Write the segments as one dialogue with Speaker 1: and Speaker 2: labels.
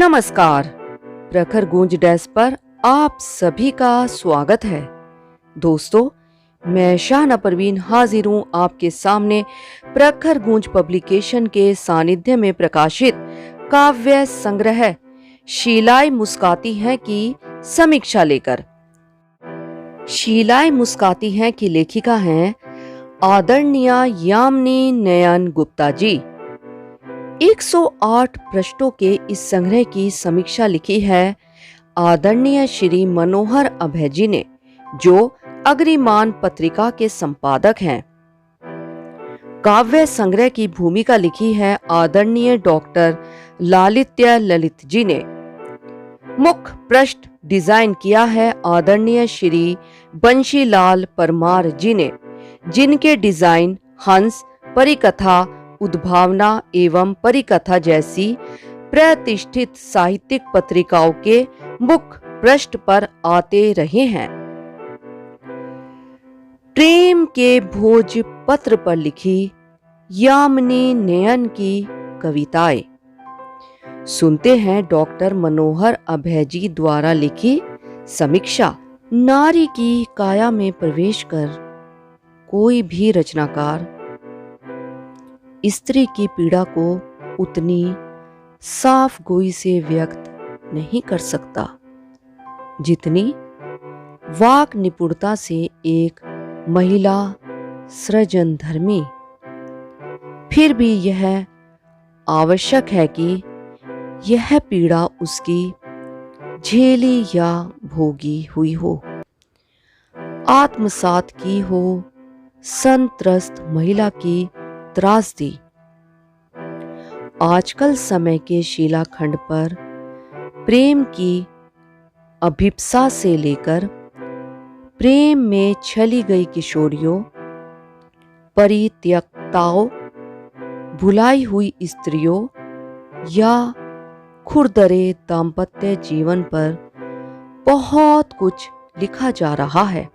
Speaker 1: नमस्कार। प्रखर गूंज डेस्क पर आप सभी का स्वागत है। दोस्तों, मैं शाहना परवीन हाजिर हूं आपके सामने प्रखर गूंज पब्लिकेशन के सानिध्य में प्रकाशित काव्य संग्रह शीलाएं मुस्काती हैं की समीक्षा लेकर। शीलाएं मुस्काती हैं की लेखिका हैं आदरणीय यामिनी नयन गुप्ता जी। 108 पृष्ठों के इस संग्रह की समीक्षा लिखी है आदरणीय श्री मनोहर अभय जी ने, जो अग्रिमान पत्रिका के संपादक हैं। काव्य संग्रह की भूमिका लिखी है आदरणीय डॉक्टर लालित्य ललित जी ने। मुख्य पृष्ठ डिजाइन किया है आदरणीय श्री बंशीलाल परमार जी ने, जिनके डिजाइन हंस, परिकथा, उद्भावना एवं परिकथा जैसी प्रतिष्ठित साहित्यिक पत्रिकाओं के मुख्य पृष्ठ पर आते रहे हैं। प्रेम के भोज पत्र पर लिखी यामिनी नयन की कविताएं। सुनते हैं डॉक्टर मनोहर अभय जी द्वारा लिखी समीक्षा। नारी की काया में प्रवेश कर कोई भी रचनाकार स्त्री की पीड़ा को उतनी साफ गोई से व्यक्त नहीं कर सकता जितनी वाक निपुणता से एक महिला सृजनधर्मी। फिर भी यह आवश्यक है कि यह पीड़ा उसकी झेली या भोगी हुई हो, आत्मसात की हो, संत्रस्त महिला की त्रासदी। आजकल समय के शिलाखंड पर प्रेम की अभिप्सा से लेकर प्रेम में छली गई किशोरियों, परित्यक्ताओं, भुलाई हुई स्त्रियों या खुरदरे दाम्पत्य जीवन पर बहुत कुछ लिखा जा रहा है।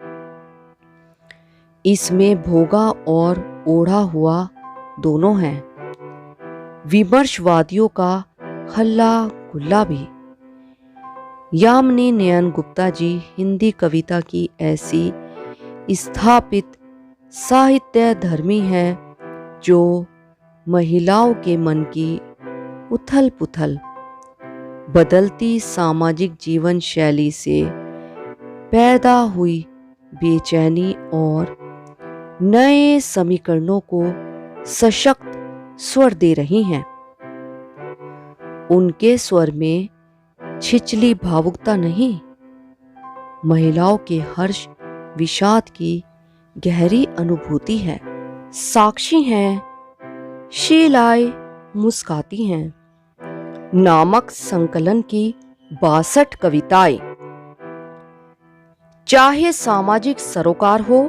Speaker 1: इसमें भोगा और ओढ़ा हुआ दोनों हैं। विमर्शवादियों का हल्ला गुल्ला भी। यामिनी नयन गुप्ता जी हिंदी कविता की ऐसी स्थापित साहित्य धर्मी हैं जो महिलाओं के मन की उथल पुथल, बदलती सामाजिक जीवन शैली से पैदा हुई बेचैनी और नए समीकरणों को सशक्त स्वर दे रही हैं। उनके स्वर में छिछली भावुकता नहीं, महिलाओं के हर्ष विषाद की गहरी अनुभूति है। साक्षी हैं शीलाएं मुस्काती हैं नामक संकलन की 62 कविताएं। चाहे सामाजिक सरोकार हो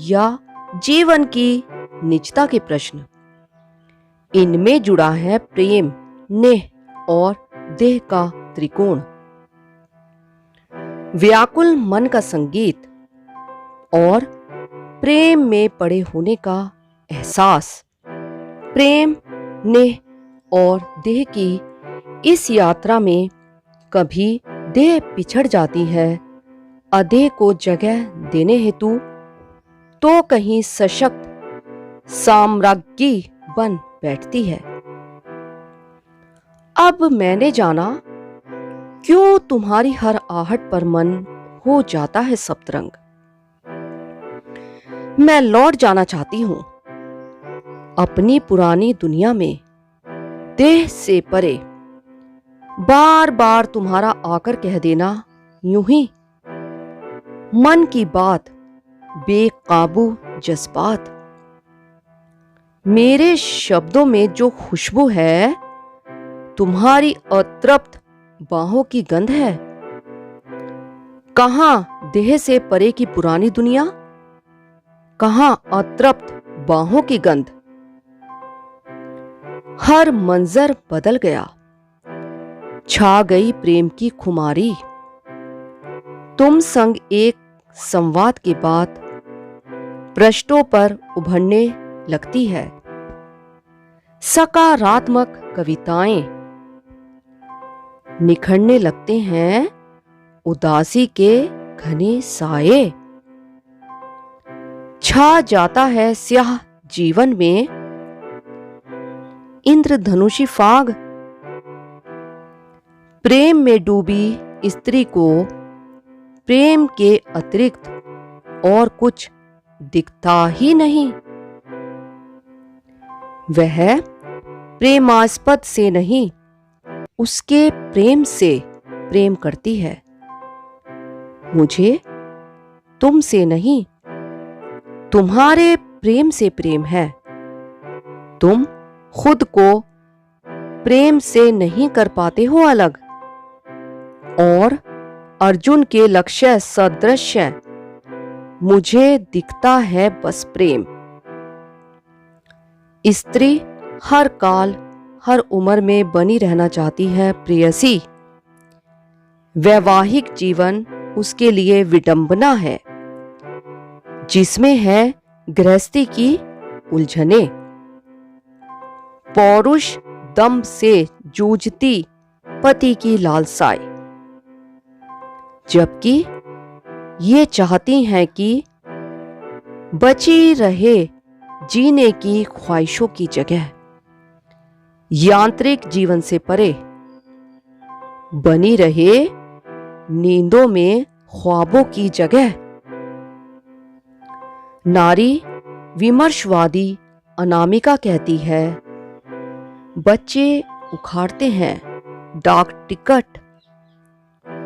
Speaker 1: या जीवन की निजता के प्रश्न, इनमें जुड़ा है प्रेम, नेह और देह का त्रिकोण। व्याकुल मन का संगीत और प्रेम में पड़े होने का एहसास। प्रेम, नेह और देह की इस यात्रा में कभी देह पिछड़ जाती है अदेह को जगह देने हेतु, तो कहीं सशक्त साम्राज्ञी बन बैठती है। अब मैंने जाना क्यों तुम्हारी हर आहट पर मन हो जाता है सप्तरंग। मैं लौट जाना चाहती हूं अपनी पुरानी दुनिया में, देह से परे। बार बार तुम्हारा आकर कह देना यूं ही, मन की बात, बेकाबू जज्बात। मेरे शब्दों में जो खुशबू है, तुम्हारी अतृप्त बाहों की गंध है। कहां देह से परे की पुरानी दुनिया, कहां अतृप्त बाहों की गंध। हर मंजर बदल गया, छा गई प्रेम की खुमारी। तुम संग एक संवाद के बाद पृष्ठों पर उभरने लगती है सकारात्मक कविताएं। निखरने लगते हैं उदासी के घने साए। छा जाता है स्याह जीवन में इंद्रधनुषी फाग। प्रेम में डूबी स्त्री को प्रेम के अतिरिक्त और कुछ दिखता ही नहीं। वह प्रेमास्पद से नहीं, उसके प्रेम से प्रेम करती है। मुझे तुमसे नहीं, तुम्हारे प्रेम से प्रेम है। तुम खुद को प्रेम से नहीं कर पाते हो अलग, और अर्जुन के लक्ष्य सदृश मुझे दिखता है बस प्रेम। स्त्री हर काल हर उम्र में बनी रहना चाहती है प्रेयसी। वैवाहिक जीवन उसके लिए विडंबना है, जिसमें है गृहस्थी की उलझने। पौरुष दम से जूझती पति की लालसाएं, जबकि ये चाहती हैं कि बची रहे जीने की ख्वाहिशों की जगह। यांत्रिक जीवन से परे बनी रहे नींदों में ख्वाबों की जगह। नारी विमर्शवादी अनामिका कहती है, बच्चे उखाड़ते हैं डाक टिकट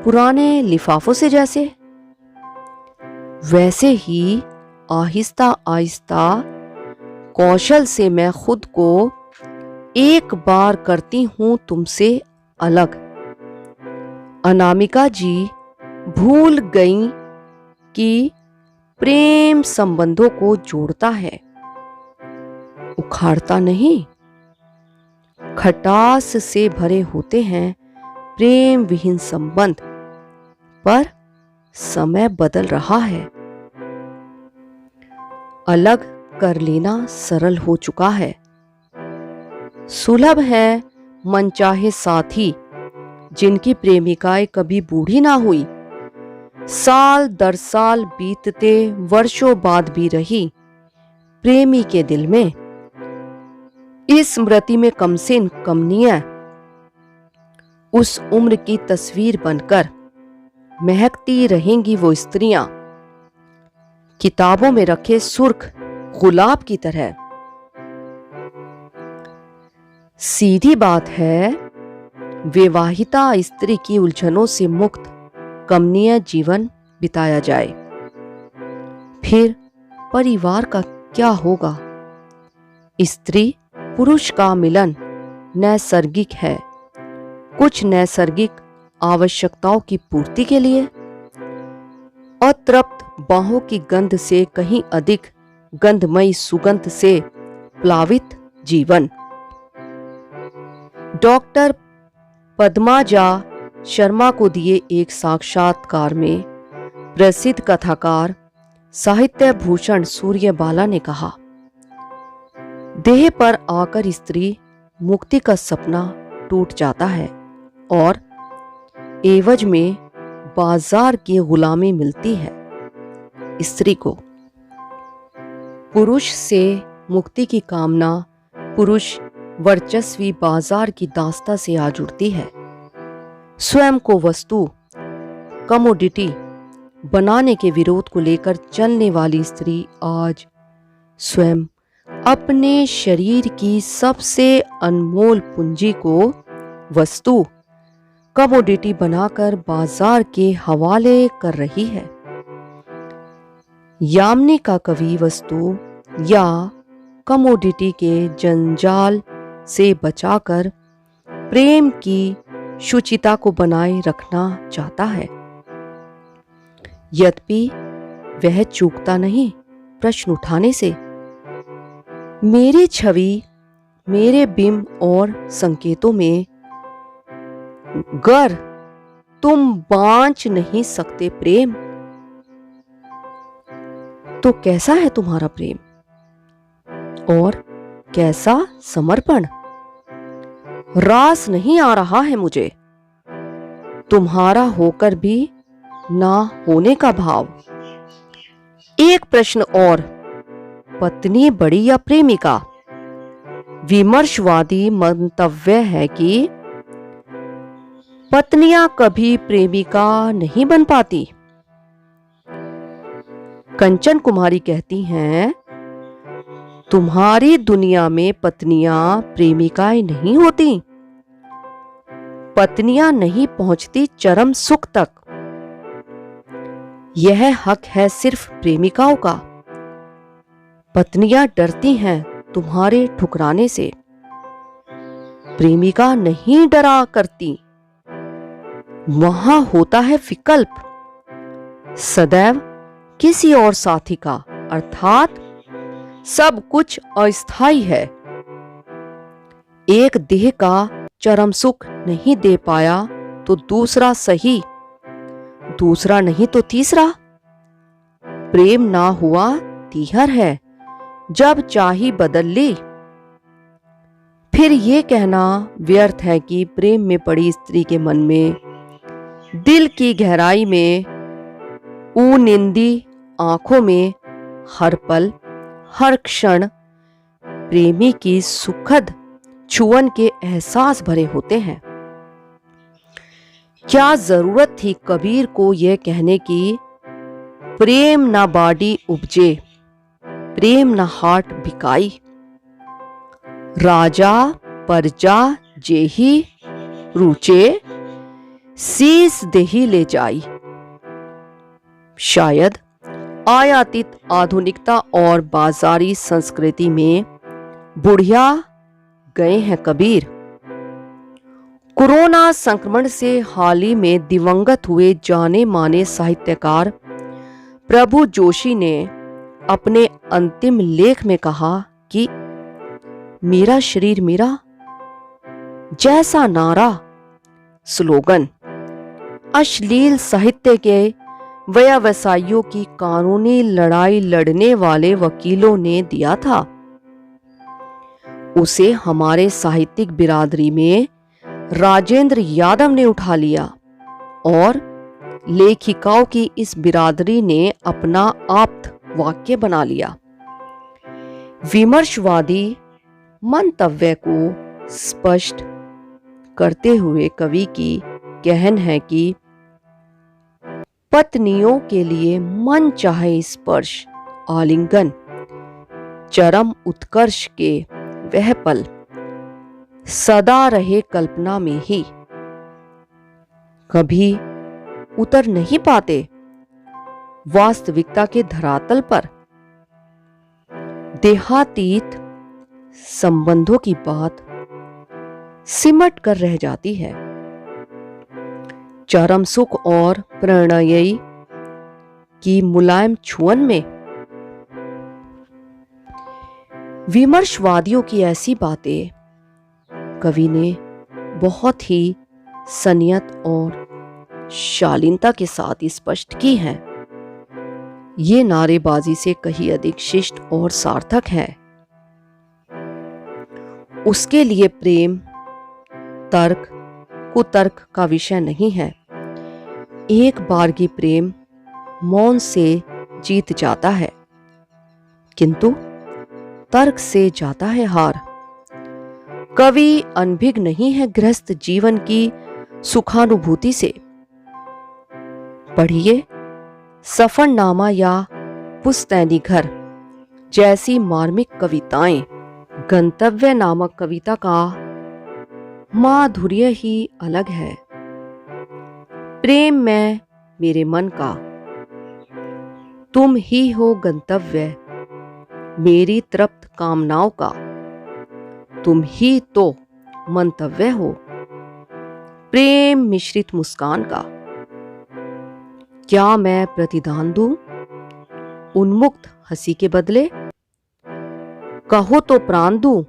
Speaker 1: पुराने लिफाफों से जैसे। वैसे ही आहिस्ता आहिस्ता कौशल से मैं खुद को एक बार करती हूं तुमसे अलग। अनामिका जी भूल गईं कि प्रेम संबंधों को जोड़ता है, उखाड़ता नहीं। खटास से भरे होते हैं प्रेम विहीन संबंध, पर समय बदल रहा है। अलग कर लेना सरल हो चुका है। सुलभ है मनचाहे साथी जिनकी प्रेमिकाएं कभी बूढ़ी ना हुई। साल दर साल बीतते वर्षों बाद भी रही प्रेमी के दिल में। इस स्मृति में कमसिन कमनीय उस उम्र की तस्वीर बनकर महकती रहेंगी वो स्त्रियां, किताबों में रखे सुर्ख गुलाब की तरह। सीधी बात है, विवाहिता स्त्री की उलझनों से मुक्त कमनीय जीवन बिताया जाए। फिर परिवार का क्या होगा? स्त्री पुरुष का मिलन नैसर्गिक है, कुछ नैसर्गिक आवश्यकताओं की पूर्ति के लिए। अतृप्त बाहों की गंध से कहीं अधिक गंधमयी सुगंध से प्लावित जीवन। डॉक्टर पद्माजा शर्मा को दिए एक साक्षात्कार में प्रसिद्ध कथाकार साहित्य भूषण सूर्यबाला ने कहा, देह पर आकर स्त्री मुक्ति का सपना टूट जाता है और एवज में बाजार की गुलामी मिलती है स्त्री को। पुरुष से मुक्ति की कामना पुरुष वर्चस्वी बाजार की दास्ता से आ जुड़ती है। स्वयं को वस्तु कमोडिटी बनाने के विरोध को लेकर चलने वाली स्त्री आज स्वयं अपने शरीर की सबसे अनमोल पूंजी को वस्तु कमोडिटी बनाकर बाजार के हवाले कर रही है। यामिनी का कवि वस्तु या कमोडिटी के जंजाल से बचाकर प्रेम की शुचिता को बनाए रखना चाहता है। यद्यपि वह चूकता नहीं प्रश्न उठाने से। मेरी छवि, मेरे बिंब और संकेतों में गर तुम बांच नहीं सकते प्रेम, तो कैसा है तुम्हारा प्रेम और कैसा समर्पण? रास नहीं आ रहा है मुझे। तुम्हारा होकर भी ना होने का भाव। एक प्रश्न और, पत्नी बड़ी या प्रेमिका? विमर्शवादी मंतव्य है कि पत्नियां कभी प्रेमिका नहीं बन पाती। कंचन कुमारी कहती हैं, तुम्हारी दुनिया में पत्नियां प्रेमिकाएं नहीं होती। पत्नियां नहीं पहुंचती चरम सुख तक। यह हक है सिर्फ प्रेमिकाओं का। पत्नियां डरती हैं तुम्हारे ठुकराने से। प्रेमिका नहीं डरा करती। वहां होता है विकल्प, सदैव किसी और साथी का, अर्थात सब कुछ अस्थायी है। एक देह का चरम सुख नहीं दे पाया तो दूसरा सही, दूसरा नहीं तो तीसरा। प्रेम ना हुआ तीहर है, जब चाही बदल ली। फिर ये कहना व्यर्थ है कि प्रेम में पड़ी स्त्री के मन में, दिल की गहराई में, ऊनिंदी आंखों में हर पल हर क्षण प्रेमी की सुखद छुअन के एहसास भरे होते हैं। क्या जरूरत थी कबीर को यह कहने की, प्रेम ना बाडी उपजे, प्रेम ना हाट बिकाई। राजा परजा जेही रुचे, सीस देही ले जाई। शायद आयातित आधुनिकता और बाजारी संस्कृति में बुढ़िया गए हैं कबीर। कोरोना संक्रमण से हाल ही में दिवंगत हुए जाने माने साहित्यकार प्रभु जोशी ने अपने अंतिम लेख में कहा कि मेरा शरीर मेरा जैसा नारा स्लोगन अश्लील साहित्य के व्यवसायियों की कानूनी लड़ाई लड़ने वाले वकीलों ने दिया था। उसे हमारे साहित्यिक बिरादरी में राजेंद्र यादव ने उठा लिया और लेखिकाओं की इस बिरादरी ने अपना आप्त वाक्य बना लिया। विमर्शवादी मंतव्य को स्पष्ट करते हुए कवि की कहन है कि पत्नियों के लिए मन चाहे स्पर्श, आलिंगन, चरम उत्कर्ष के वह पल सदा रहे कल्पना में ही, कभी उतर नहीं पाते वास्तविकता के धरातल पर। देहातीत संबंधों की बात सिमट कर रह जाती है। चरम सुख और प्रणयी की मुलायम छुअन में। विमर्शवादियों की ऐसी बातें कवि ने बहुत ही संयत और शालीनता के साथ स्पष्ट की हैं। ये नारेबाजी से कहीं अधिक शिष्ट और सार्थक है। उसके लिए प्रेम तर्क कुतर्क का विषय नहीं है। एक बार की प्रेम मौन से जीत जाता है, किंतु तर्क से जाता है हार। कवि अनभिज्ञ नहीं है गृहस्थ जीवन की सुखानुभूति से। पढ़िए सफरनामा या पुस्तैनी घर जैसी मार्मिक कविताएं। गंतव्य नामक कविता का माधुर्य ही अलग है। प्रेम में मेरे मन का, तुम ही हो गंतव्य मेरी तृप्त कामनाओं का। तुम ही तो मंतव्य हो प्रेम मिश्रित मुस्कान का। क्या मैं प्रतिदान दूं उन्मुक्त हंसी के बदले? कहो तो प्राण दूं।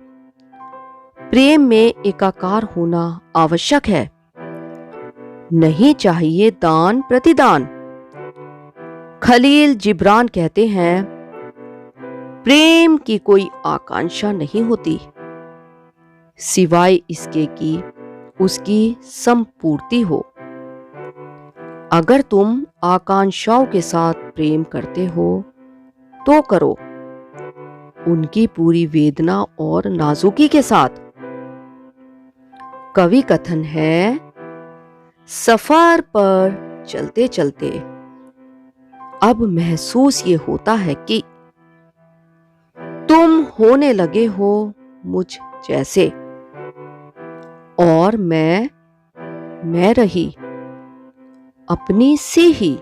Speaker 1: प्रेम में एकाकार होना आवश्यक है, नहीं चाहिए दान प्रतिदान। खलील जिब्रान कहते हैं, प्रेम की कोई आकांक्षा नहीं होती सिवाय इसके कि उसकी संपूर्ति हो। अगर तुम आकांक्षाओं के साथ प्रेम करते हो तो करो, उनकी पूरी वेदना और नाजुकी के साथ। कवि कथन है, सफर पर चलते चलते अब महसूस ये होता है कि तुम होने लगे हो मुझ जैसे, और मैं रही अपनी से ही।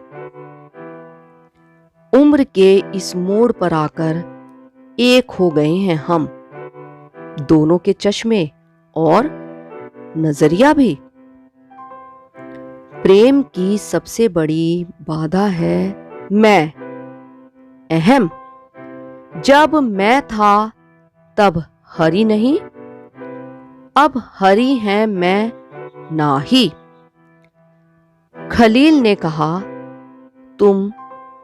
Speaker 1: उम्र के इस मोड़ पर आकर एक हो गए हैं हम, दोनों के चश्मे और नजरिया भी। प्रेम की सबसे बड़ी बाधा है मैं, अहम। जब मैं था तब हरि नहीं, अब हरि है मैं नाही। खलील ने कहा, तुम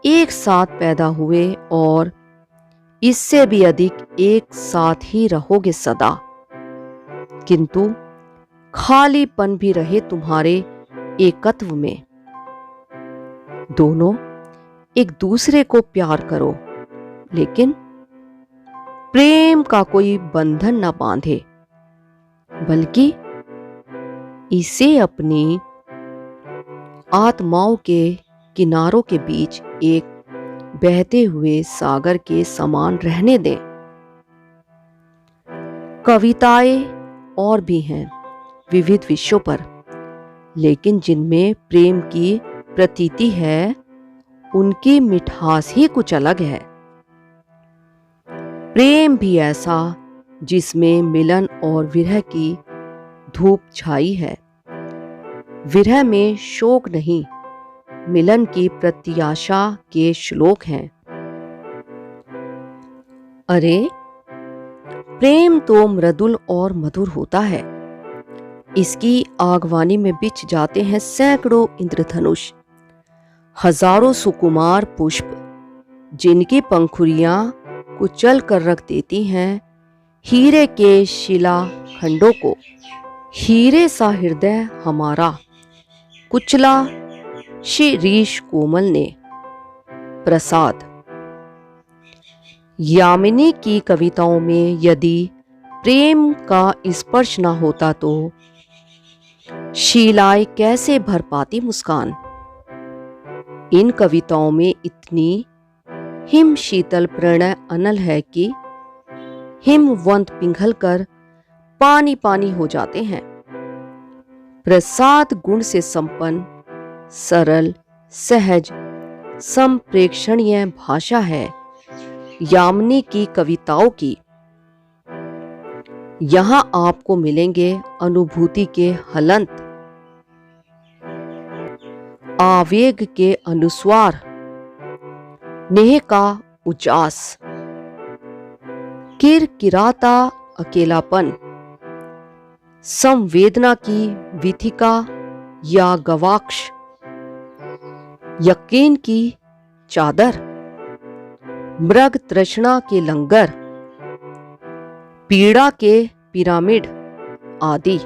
Speaker 1: एक साथ पैदा हुए और इससे भी अधिक एक साथ ही रहोगे सदा, किंतु खालीपन भी रहे तुम्हारे एकत्व में। दोनों एक दूसरे को प्यार करो, लेकिन प्रेम का कोई बंधन न बांधे, बल्कि इसे अपनी आत्माओं के किनारों के बीच एक बहते हुए सागर के समान रहने दें। कविताएं और भी हैं विविध विषयों पर, लेकिन जिनमें प्रेम की प्रतीति है, उनकी मिठास ही कुछ अलग है। प्रेम भी ऐसा जिसमें मिलन और विरह की धूप छाई है। विरह में शोक नहीं, मिलन की प्रत्याशा के श्लोक हैं। अरे, प्रेम तो मृदुल और मधुर होता है। इसकी आगवानी में बिछ जाते हैं सैकड़ों इंद्रधनुष, हजारों सुकुमार पुष्प, जिनकी पंखुड़ियां कुचल कर रख देती हैं हीरे के शिला खंडों को। हीरे सा हृदय हमारा कुचला शिरीष कोमल ने। प्रसाद। यामिनी की कविताओं में यदि प्रेम का स्पर्श न होता तो शीलाएं कैसे भर पाती मुस्कान। इन कविताओं में इतनी हिम शीतल प्रणय अनल है कि हिमवंत पिघल कर पानी पानी हो जाते हैं। प्रसाद गुण से संपन्न सरल सहज संप्रेक्षणीय भाषा है यामिनी की कविताओं की। यहां आपको मिलेंगे अनुभूति के हलंत, आवेग के अनुस्वार, नेह का उजास, किरकिराता अकेलापन, संवेदना की विथिका या गवाक्ष, यकीन की चादर, मृग तृष्णा के लंगर, पीड़ा के पिरामिड आदि।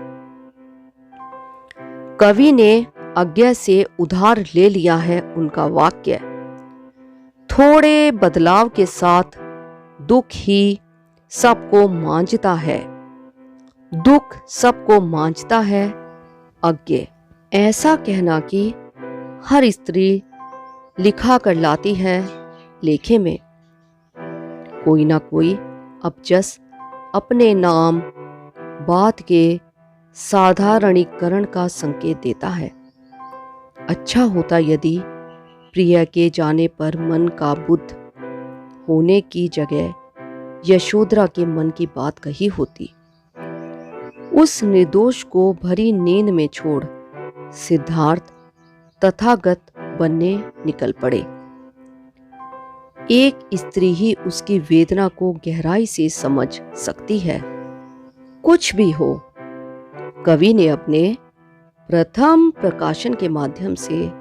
Speaker 1: कवि ने अज्ञा से उधार ले लिया है उनका वाक्य। थोड़े बदलाव के साथ दुख ही सबको मांझता है, दुख सबको मांझता है अज्ञे। ऐसा कहना कि हर स्त्री लिखा कर लाती है लेखे में कोई ना कोई अपजस अपने नाम बात के साधारणीकरण का संकेत देता है। अच्छा होता यदि प्रिय के जाने पर मन का बुद्ध होने की जगह यशोधरा के मन की बात कही होती। उस निर्दोष को भरी नींद में छोड़ सिद्धार्थ तथागत बनने निकल पड़े। एक स्त्री ही उसकी वेदना को गहराई से समझ सकती है। कुछ भी हो, कवि ने अपने प्रथम प्रकाशन के माध्यम से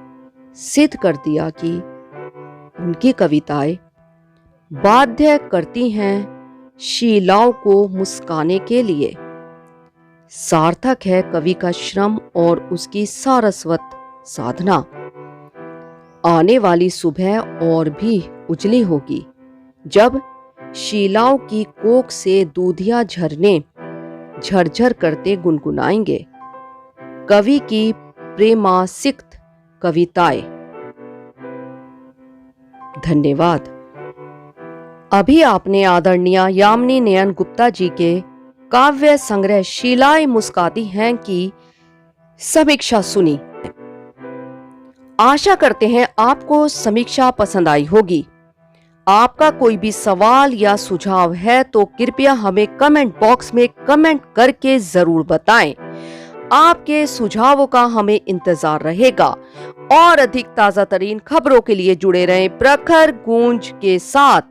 Speaker 1: सिद्ध कर दिया कि उनकी कविताएं बाध्य करती हैं शीलाओं को मुस्काने के लिए। सार्थक है कवि का श्रम और उसकी सारस्वत साधना। आने वाली सुबह और भी उजली होगी जब शीलाओं की कोख से दूधिया झरने झरझर करते गुनगुनाएंगे कवि की प्रेमासिक्त कविताएं। धन्यवाद। अभी आपने आदरणीय यामिनी नयन गुप्ता जी के काव्य संग्रह शीलाएं मुस्काती हैं की समीक्षा सुनी। आशा करते हैं आपको समीक्षा पसंद आई होगी। आपका कोई भी सवाल या सुझाव है तो कृपया हमें कमेंट बॉक्स में कमेंट करके जरूर बताएं। आपके सुझावों का हमें इंतजार रहेगा और अधिक ताजा तरीन खबरों के लिए जुड़े रहें प्रखर गूंज के साथ।